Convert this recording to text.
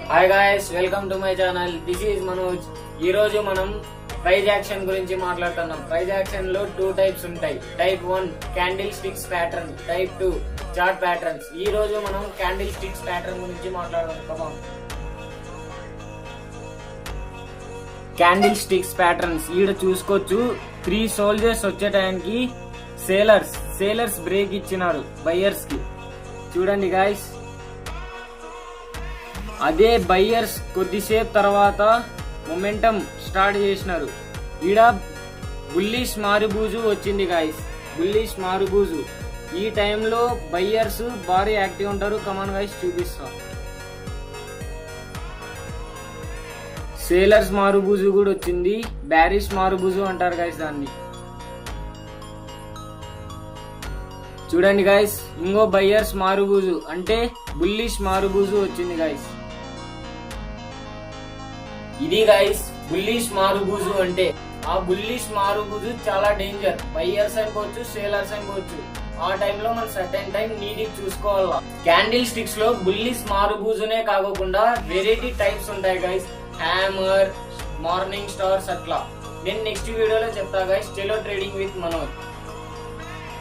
Hi guys, welcome to my channel. This is Manoj. ఈ రోజు మనం ప్రైజ్ యాక్షన్ గురించి మాట్లాడుతున్నాం. ప్రైజ్ యాక్షన్ లో 2 టైప్స్ ఉంటాయి. Type 1 candle sticks pattern, type 2 chart patterns. ఈ రోజు మనం క్యాండిల్ స్టిక్స్ ప్యాటర్న్ గురించి మాట్లాడుకుందాం. క్యాండిల్ స్టిక్స్ ప్యాటర్న్స్ ఈడ చూసుకోవచ్చు. 3 సోల్జర్స్ వచ్చే టైంకి సేలర్స్ బ్రేక్ ఇచ్చినారు బయ్యర్స్ కి. చూడండి గాయ్స్, అదే బయ్యర్స్ కొద్దిసేపు తర్వాత మొమెంటం స్టార్ట్ చేసినారు. ఈడ బుల్లిష్ మారుబూజు వచ్చింది గాయస్, బుల్లిష్ మారుబూజు. ఈ టైంలో బయ్యర్స్ భారీ యాక్టివ్ ఉంటారు. కమాన్ గాయస్, చూపిస్తా. సేలర్స్ మారుబూజు కూడా వచ్చింది, బ్యారిష్ మారుబూజు అంటారు గాయస్ దాన్ని. చూడండి గాయస్, ఇంకో బయ్యర్స్ మారుబూజు అంటే బుల్లిష్ మారుబూజు వచ్చింది గాయస్. ఇది గాయస్ బుల్లిష్ మారుబూజు అంటే. ఆ బుల్లిష్ మారుబూజు చాలా డేంజర్. బయ్యర్స్ అయిపోవచ్చు, సేలర్స్ అయిపోవచ్చు. ఆ టైంలో మనం సర్టెన్ టైం నీట్ చూసుకోవాలా. క్యాండిల్ స్టిక్స్ లో బుల్లిష్ మారుబూజునే కాకుండా వెరైటీ టైప్స్ ఉంటాయి గైస్. హ్యామర్, మార్నింగ్ స్టార్స్ అట్లా. నేను నెక్స్ట్ వీడియోలో చెప్తా guys. Chalo trading with Manoj.